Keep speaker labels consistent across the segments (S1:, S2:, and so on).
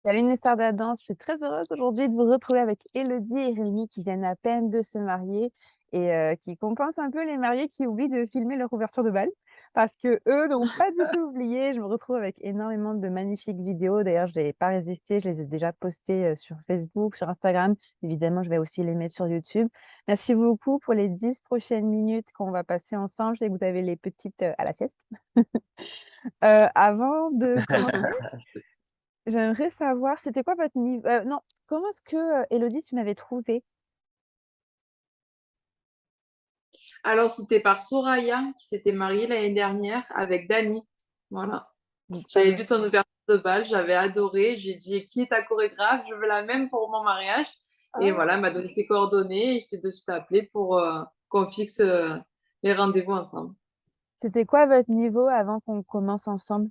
S1: Salut une star de la danse, je suis très heureuse aujourd'hui de vous retrouver avec Élodie et Rémi qui viennent à peine de se marier et qui compensent un peu les mariés qui oublient de filmer leur ouverture de bal parce que eux n'ont pas du tout oublié. Je me retrouve avec énormément de magnifiques vidéos. D'ailleurs, je n'ai pas résisté, je les ai déjà postées, sur Facebook, sur Instagram. Évidemment, je vais aussi les mettre sur YouTube. Merci beaucoup pour les 10 prochaines minutes qu'on va passer ensemble. Je sais que vous avez les petites, à la sieste. Avant de commencer, j'aimerais savoir, c'était quoi votre niveau non, comment est-ce que, Élodie, tu m'avais trouvée?
S2: Alors, c'était par Soraya qui s'était mariée l'année dernière avec Dani. Voilà. J'avais vu son ouverture de bal, j'avais adoré. J'ai dit, qui est ta chorégraphe? Je veux la même pour mon mariage. Et
S1: Ah!
S2: voilà, elle m'a donné tes coordonnées et je t'ai de suite appelé pour qu'on fixe les rendez-vous ensemble.
S1: C'était quoi votre niveau avant qu'on commence ensemble?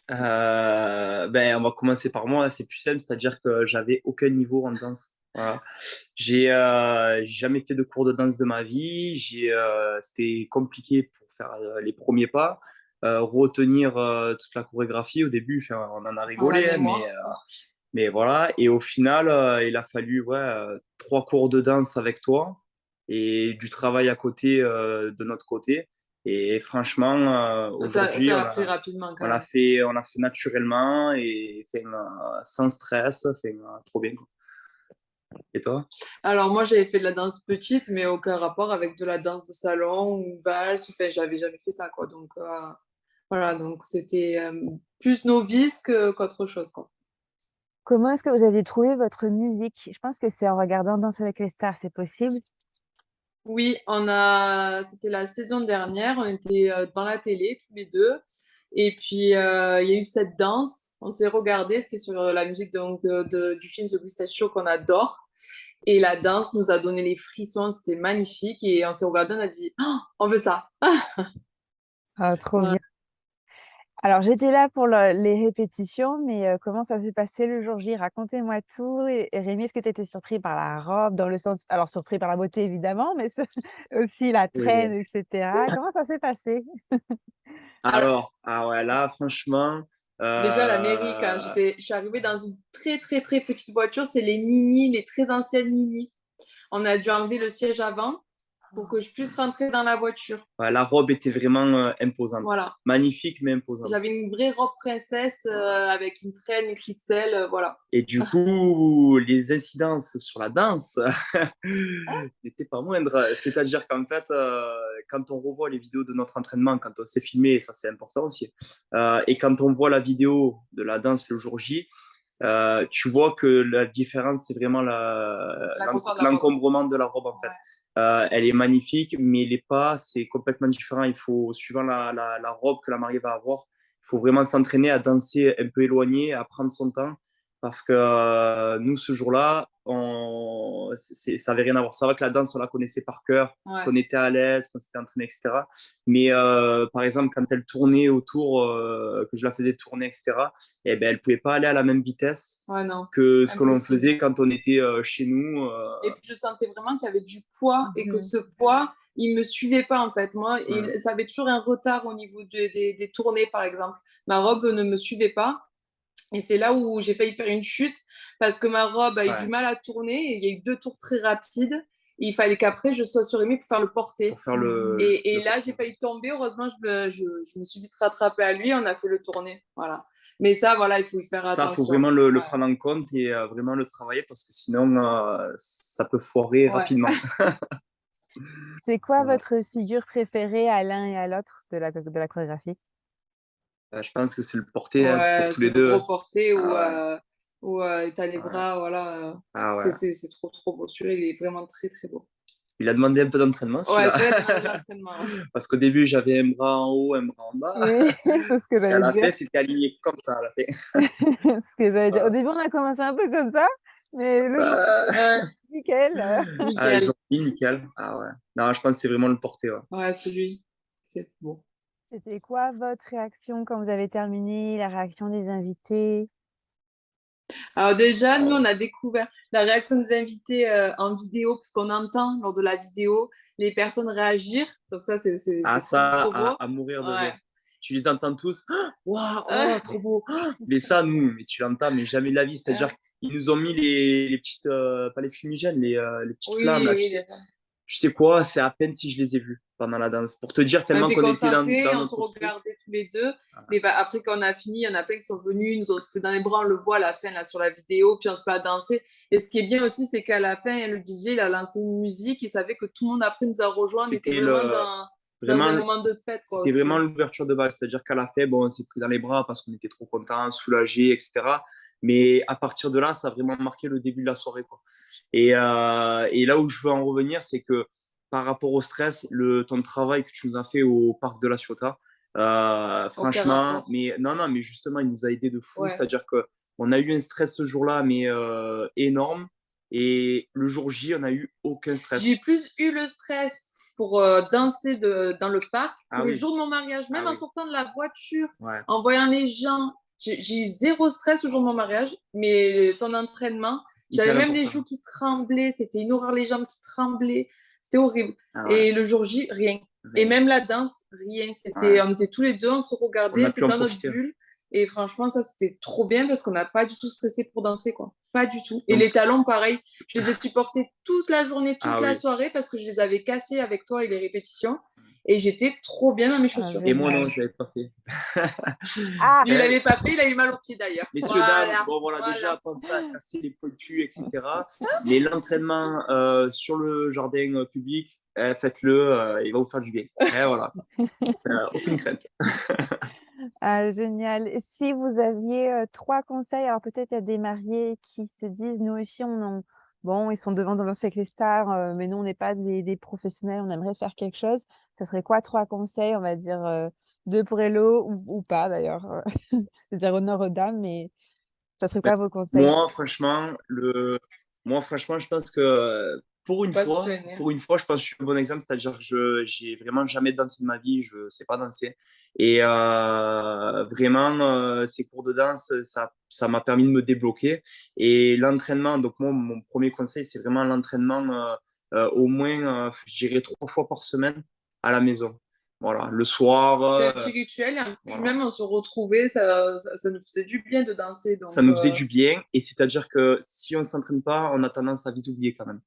S3: On va commencer par moi, c'est plus simple, c'est-à-dire que j'avais aucun niveau en danse. Voilà. J'ai jamais fait de cours de danse de ma vie. C'était compliqué pour faire les premiers pas, retenir toute la chorégraphie au début. Enfin, on en a
S2: En la
S3: rigolé, hein,
S2: mémoire.
S3: mais voilà. Et au final, il a fallu trois cours de danse avec toi et du travail à côté de notre côté. Et franchement, aujourd'hui,
S2: T'as appris rapidement quand même.
S3: on a fait naturellement et fait, sans stress, fait, trop bien, quoi. Et toi?
S2: Alors moi, j'avais fait de la danse petite, mais aucun rapport avec de la danse de salon ou valse. Enfin, j'avais jamais fait ça, quoi. Donc voilà, donc c'était plus novice qu'autre chose, quoi.
S1: Comment est-ce que vous avez trouvé votre musique? Je pense que c'est en regardant Danse avec les stars, c'est possible?
S2: Oui, c'était la saison dernière, on était dans la télé tous les deux. Et puis, il y a eu cette danse, on s'est regardé, c'était sur la musique donc, du film The British Show qu'on adore. Et la danse nous a donné les frissons, c'était magnifique. Et on s'est regardé, on a dit, oh, on veut ça.
S1: Ah, trop
S2: Voilà.
S1: bien. Alors j'étais là pour le les répétitions, mais comment ça s'est passé le jour J? Racontez-moi tout et Rémi, est-ce que tu étais surpris par la robe? Dans le sens alors surpris par la beauté évidemment, mais aussi la traîne
S3: Oui.
S1: et cetera. Comment ça s'est passé?
S2: Alors,
S3: Alors, ah ouais, là, franchement,
S2: déjà, l'Amérique, hein, je suis arrivée dans une très, très, très petite voiture, c'est les Mini, les très anciennes Mini. On a dû enlever le siège avant pour que je puisse rentrer dans la voiture.
S3: ouais, la robe était vraiment imposante.
S2: Voilà.
S3: Magnifique, mais imposante.
S2: J'avais une vraie robe princesse avec une traîne XXL, voilà.
S3: Et du coup, les incidences sur la danse n'étaient pas moindres. C'est-à-dire qu'en fait, quand on revoit les vidéos de notre entraînement, quand on s'est filmé, ça c'est important aussi, et quand on voit la vidéo de la danse le jour J, tu vois que la différence, c'est vraiment
S2: La grosseur de la robe.
S3: l'encombrement de la robe en fait.
S2: Ouais.
S3: Elle est magnifique, mais les pas, c'est complètement différent. Il faut, suivant la robe que la mariée va avoir, il faut vraiment s'entraîner à danser un peu éloigné, à prendre son temps. Parce que nous, ce jour-là, ça n'avait rien à voir. C'est vrai que la danse, on la connaissait par cœur,
S2: Ouais.
S3: qu'on était à l'aise, qu'on s'était entraîné, etc. Mais par exemple, quand elle tournait autour, que je la faisais tourner, etc., eh ben, elle ne pouvait pas aller à la même vitesse
S2: Ouais, non.
S3: que ce que l'on
S2: Impossible.
S3: faisait quand on était chez nous.
S2: Et puis je sentais vraiment qu'il y avait du poids et que
S1: Mmh.
S2: ce poids, il me suivait pas en fait. Moi,
S3: Ouais.
S2: ça avait toujours un retard au niveau des tournées, par exemple. Ma robe ne me suivait pas. Et c'est là où j'ai failli faire une chute parce que ma robe a eu du
S3: Ouais.
S2: mal à tourner. Et il y a eu 2 tours très rapides. Et il fallait qu'après, je sois sur Rémi pour faire le porter.
S3: Pour faire
S1: Mmh.
S2: Et
S3: le
S2: là, j'ai
S3: portrait.
S2: failli tomber. Heureusement, je me suis vite rattrapée à lui. On a fait le tourner. Voilà. Mais ça, voilà, il faut y faire
S3: Ça, il faut
S2: attention.
S3: vraiment
S2: Ouais.
S3: le prendre en compte et vraiment le travailler parce que sinon, ça peut foirer
S2: Ouais.
S3: rapidement.
S1: C'est quoi
S3: Voilà.
S1: votre figure préférée à l'un et à l'autre de la chorégraphie?
S3: Je pense que c'est le porté hein, pour
S2: Ouais,
S3: tous
S2: c'est
S3: les
S2: le
S3: deux,
S2: gros
S3: hein.
S2: porté
S3: Ah ouais,
S2: où t'as les
S3: ouais.
S2: bras, voilà.
S3: Ah ouais.
S2: C'est trop, trop beau. Celui-là, il est vraiment très, très beau.
S3: Il a demandé un peu d'entraînement,
S2: Ouais,
S3: celui-là.
S2: celui-là, il demandait de l'entraînement. Ouais.
S3: Parce qu'au début, j'avais un bras en haut, un bras en bas.
S1: Oui, c'est ce que
S3: Et à
S1: j'allais
S3: la
S1: dire.
S3: fin, c'était aligné comme ça, à la fin.
S1: C'est ce que j'allais dire. Au
S3: Voilà.
S1: début, on a commencé un peu comme ça, mais le jour
S3: Euh,
S2: Ouais,
S1: nickel.
S3: Ah, ils
S2: nickel.
S3: ont dit nickel. Ah ouais. Non, je pense que c'est vraiment le porté, ouais.
S2: Ouais, c'est lui. C'est beau.
S1: C'était quoi votre réaction quand vous avez terminé? La réaction des invités?
S2: Alors déjà, nous, on a découvert la réaction des invités en vidéo, parce qu'on entend lors de la vidéo les personnes réagir. Donc ça,
S3: Ah,
S2: c'est trop,
S3: ça,
S2: trop beau.
S3: à mourir de
S2: Ouais.
S3: rire. tu les entends tous. Waouh, oh, trop beau. Mais ça, nous, mais tu l'entends, mais jamais de la vie. C'est-à-dire qu'ils nous ont mis les petites, pas les fumigènes, les petites flammes,
S2: Oui,
S3: là,
S2: oui,
S3: tu sais quoi, c'est à peine si je les ai vus pendant la danse. Pour te dire,
S2: on
S3: tellement
S2: était
S3: qu'on était
S2: concentrés,
S3: dans
S2: on se
S3: notre truc.
S2: regardait tous les deux.
S3: Voilà.
S2: Mais bah, après, quand on a fini, il y en a plein qui sont venus, ils nous ont sauté dans les bras, on le voit à la fin là, sur la vidéo, puis on se met à danser. Et ce qui est bien aussi, c'est qu'à la fin, le DJ il a lancé une musique, il savait que tout le monde après nous a rejoints, on était
S3: C'était
S2: vraiment dans un moment de fête.
S3: C'était
S2: aussi.
S3: vraiment l'ouverture de bal. C'est-à-dire qu'à la fin, bon, on s'est pris dans les bras parce qu'on était trop contents, soulagés, etc. Mais à partir de là, ça a vraiment marqué le début de la soirée, quoi. Et là où je veux en revenir, c'est que par rapport au stress, le temps de travail que tu nous as fait au parc de la Ciotat, franchement, mais non, mais justement, il nous a aidé de fou.
S2: Ouais.
S3: C'est-à-dire que on a eu un stress ce jour-là, mais énorme. Et le jour J, on n'a eu aucun stress.
S2: J'ai plus eu le stress pour danser dans le parc que le jour de mon mariage. Même en sortant de la voiture, en voyant les gens, j'ai eu zéro stress le jour de mon mariage. Mais ton entraînement, j'avais même les joues qui tremblaient. C'était une horreur, les jambes qui tremblaient. C'était horrible. Et le jour J, rien. Et même la danse, rien. On était tous les deux, on se regardait, on était dans notre bulle. Et franchement, ça, c'était trop bien parce qu'on n'a pas du tout stressé pour danser, quoi. Pas du tout. Et les talons, pareil, je les ai supportés toute la journée, toute la soirée parce que je les avais cassés avec toi et les répétitions. Et j'étais trop bien dans mes chaussures.
S3: Et moi, non, je ne l'avais pas fait.
S2: Lui, il l'avait pas fait, il a eu mal au pied d'ailleurs.
S3: Messieurs, dames, bon, voilà, déjà, pensez à casser les pointus, etc. Mais l'entraînement sur le jardin public, faites-le, il va vous faire du bien. Et voilà, aucune crainte.
S1: Ah, génial. Et si vous aviez 3 conseils, alors peut-être il y a des mariés qui se disent: «Nous aussi bon, ils sont devant danser avec les stars, mais nous on n'est pas des professionnels, on aimerait faire quelque chose». Ça serait quoi 3 conseils, on va dire, 2 pour Hello ou pas d'ailleurs, c'est-à-dire honneur aux dames, mais ça serait quoi vos conseils?
S3: Moi, franchement, je pense que pour une fois, je pense que je suis un bon exemple. C'est-à-dire que j'ai vraiment jamais dansé de ma vie, je sais pas danser. Et vraiment, ces cours de danse, ça m'a permis de me débloquer. Et l'entraînement, donc moi, mon premier conseil, c'est vraiment l'entraînement au moins, je dirais 3 fois par semaine à la maison. Voilà, le soir.
S2: C'est un petit rituel, et puis même on se retrouvait, ça nous faisait du bien de danser. Donc,
S3: ça nous faisait du bien, et c'est-à-dire que si on ne s'entraîne pas, on a tendance à vite oublier quand même.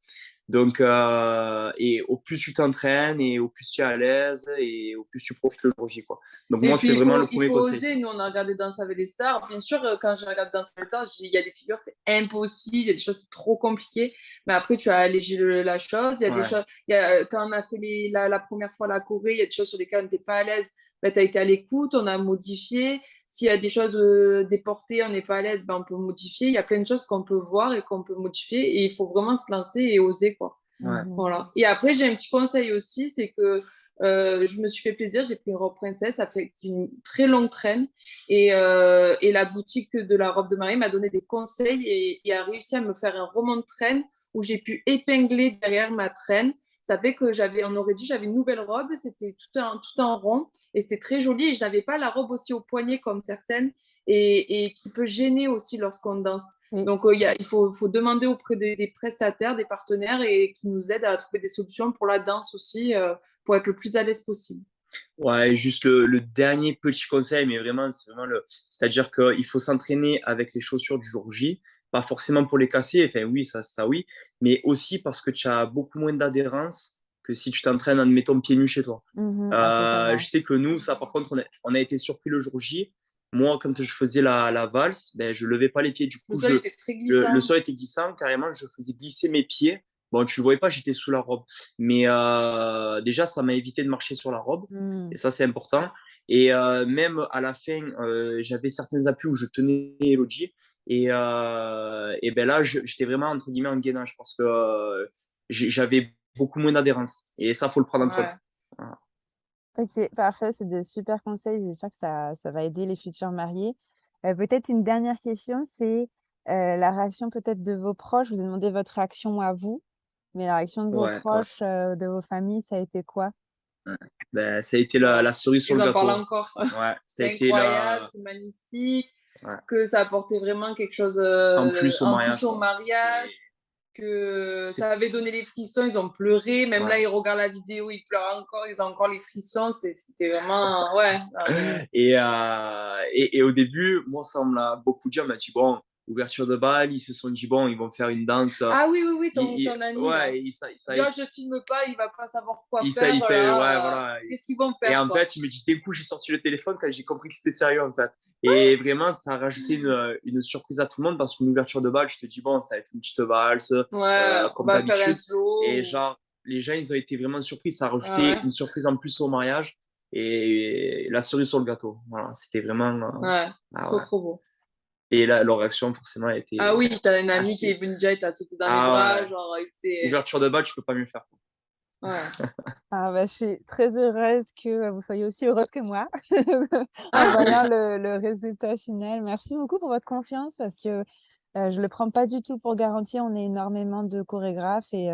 S3: Donc, et au plus tu t'entraînes, et au plus tu es à l'aise, et au plus tu profites le jour J, quoi. Donc,
S2: et
S3: moi,
S2: puis,
S3: c'est vraiment le
S2: il
S3: premier
S2: faut
S3: conseil.
S2: oser. Nous, on a regardé Danse avec les stars. Bien sûr, quand je regarde Danse avec les stars, il y a des figures, c'est impossible. Il y a des choses, c'est trop compliqué. Mais après, tu as allégé la chose. Il y a des choses. Quand on a fait la première fois la Corée, il y a des choses sur lesquelles on n'était pas à l'aise. Ben, tu as été à l'écoute, on a modifié. S'il y a des choses déportées, on n'est pas à l'aise, ben, on peut modifier. Il y a plein de choses qu'on peut voir et qu'on peut modifier. Et il faut vraiment se lancer et oser, quoi. Voilà. Et après, j'ai un petit conseil aussi, c'est que je me suis fait plaisir, j'ai pris une robe princesse, ça fait une très longue traîne. Et la boutique de la robe de mariée m'a donné des conseils et a réussi à me faire un roman de traîne où j'ai pu épingler derrière ma traîne. Ça fait que j'avais une nouvelle robe, c'était tout en rond et c'était très joli. Et je n'avais pas la robe aussi au poignet comme certaines et qui peut gêner aussi lorsqu'on danse.
S1: Oui.
S2: Donc, il faut demander auprès des prestataires, des partenaires et qui nous aident à trouver des solutions pour la danse aussi, pour être le plus à l'aise possible.
S3: Ouais, juste le dernier petit conseil, mais vraiment, c'est-à-dire qu'il faut s'entraîner avec les chaussures du jour J, pas forcément pour les casser, enfin oui, ça oui, mais aussi parce que tu as beaucoup moins d'adhérence que si tu t'entraînes en mettant pieds nus chez toi. Je sais que nous, ça, par contre, on a été surpris le jour J. Moi, quand je faisais la valse, ben, je levais pas les pieds. Du coup,
S2: le sol était très glissant.
S3: Le sol était glissant, carrément, je faisais glisser mes pieds. Bon, tu ne le voyais pas, j'étais sous la robe. Mais déjà, ça m'a évité de marcher sur la robe. Et ça, c'est important. Et même à la fin, j'avais certains appuis où je tenais Elodie. Et ben là, j'étais vraiment, entre guillemets, en gainage parce que j'avais beaucoup moins d'adhérence. Et ça, il faut le prendre en compte. Voilà.
S1: OK, parfait, c'est des super conseils. J'espère que ça va aider les futurs mariés. Peut-être une dernière question, c'est, la réaction peut-être de vos proches. Je vous ai demandé votre réaction à vous, mais la réaction de vos proches, de vos familles, ça a été quoi?
S3: Ben, ça a été la cerise sur le gâteau.
S2: Ils en parlent encore.
S3: Ouais,
S2: c'est incroyable, c'est magnifique, que ça apportait vraiment quelque chose en plus au mariage. que
S3: C'est
S2: ça avait donné les frissons, ils ont pleuré. Même là,
S3: ouais.
S2: ils regardent la vidéo, ils pleurent encore, ils ont encore les frissons. C'était vraiment, ouais. Non, mais...
S3: Et au début, moi, ça me l'a beaucoup dit. On m'a dit, bon, ouverture de bal, ils se sont dit, bon, ils vont faire une danse.
S2: Ah oui, oui, oui, ton ami, là.
S3: Ouais,
S2: Genre, je filme pas, il va pas savoir quoi
S3: il
S2: faire,
S3: ouais,
S2: là.
S3: voilà.
S2: Qu'est-ce qu'ils vont
S3: Et
S2: faire,
S3: en
S2: quoi.
S3: fait, il me dit, d'un coup, j'ai sorti le téléphone quand j'ai compris que c'était sérieux, en fait. Et vraiment, ça a rajouté une surprise à tout le monde parce qu'une ouverture de bal, je te dis, bon, ça va être une petite valse,
S2: Ouais, on
S3: comme
S2: va faire un
S3: d'habitude. Et
S2: slow.
S3: genre, les gens, ils ont été vraiment surpris. Ça a
S2: Ah
S3: rajouté
S2: ouais,
S3: une surprise en plus au mariage et la cerise sur le gâteau. Voilà, c'était vraiment.
S2: ouais,
S3: Ah
S2: trop,
S3: ouais.
S2: trop beau.
S3: Et là, leur réaction, forcément, a
S2: Ah
S3: été
S2: oui, t'as une amie qui
S3: assez.
S2: est venue déjà, et t'a sauté dans les
S3: Ah
S2: bras,
S3: ouais.
S2: genre, c'était...
S3: Ouverture de bal, tu peux pas mieux faire.
S2: Ouais.
S1: Ah bah, je suis très heureuse que vous soyez aussi heureuse que moi en voyant le résultat final. Merci beaucoup pour votre confiance parce que, je le prends pas du tout pour garanti. On est énormément de chorégraphes et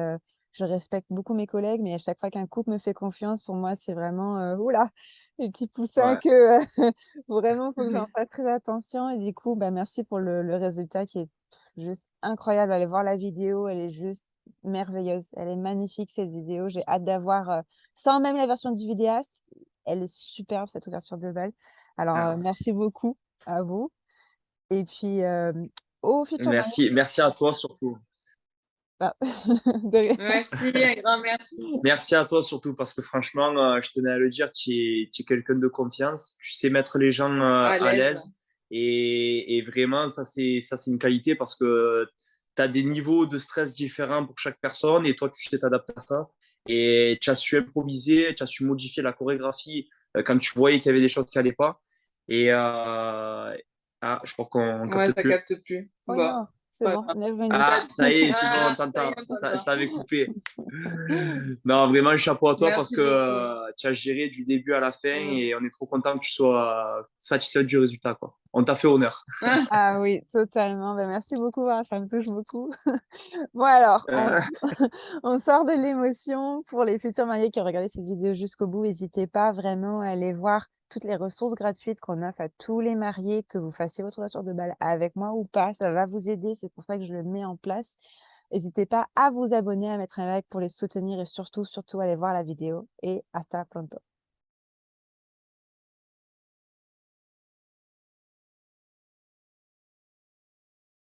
S1: je respecte beaucoup mes collègues, mais à chaque fois qu'un couple me fait confiance, pour moi, c'est vraiment, ouh là, les petits poussins
S3: Ouais.
S1: que, vraiment, faut que j'en fasse très attention et du coup, bah, merci pour le résultat qui est juste incroyable. Allez voir la vidéo, elle est juste merveilleuse. Elle est magnifique cette vidéo. J'ai hâte d'avoir, sans même la version du vidéaste, elle est superbe cette ouverture de bal. Alors,
S3: Ah ouais.
S1: merci beaucoup à vous et puis, aux futurs mariés
S3: Merci à toi surtout.
S1: bah, de rien.
S2: Merci, un grand merci.
S3: Merci à toi surtout parce que franchement, je tenais à le dire, tu es quelqu'un de confiance. Tu sais mettre les gens
S2: À
S3: à
S2: l'aise.
S3: l'aise et vraiment, ça c'est une qualité parce que tu as des niveaux de stress différents pour chaque personne et toi, tu sais t'adapter à ça. Et tu as su improviser, tu as su modifier la chorégraphie quand tu voyais qu'il y avait des choses qui n'allaient pas. Et je crois qu'on
S2: Ouais,
S3: capte
S2: ça
S3: plus.
S2: capte plus.
S1: Oh
S2: Bah,
S1: non, c'est
S2: pas
S1: bon,
S2: grave.
S1: on est revenu.
S3: Ah, ça y est, c'est bon, on
S2: Ah, ça y est,
S3: t'entend.
S2: on t'entend.
S3: Ça avait coupé. Non, vraiment, chapeau à toi parce
S2: Merci
S3: que
S2: beaucoup.
S3: tu as géré du début à la fin
S2: Mm.
S3: et on est trop content que tu sois satisfait du résultat, quoi. On t'a fait honneur.
S1: Ah oui, totalement. Bah, merci beaucoup, hein, ça me touche beaucoup. Bon alors,
S3: Euh,
S1: on sort de l'émotion. Pour les futurs mariés qui ont regardé cette vidéo jusqu'au bout, n'hésitez pas vraiment à aller voir toutes les ressources gratuites qu'on offre à tous les mariés, que vous fassiez votre ouverture de bal avec moi ou pas, ça va vous aider, c'est pour ça que je le mets en place. N'hésitez pas à vous abonner, à mettre un like pour les soutenir et surtout, surtout, aller voir la vidéo et hasta pronto.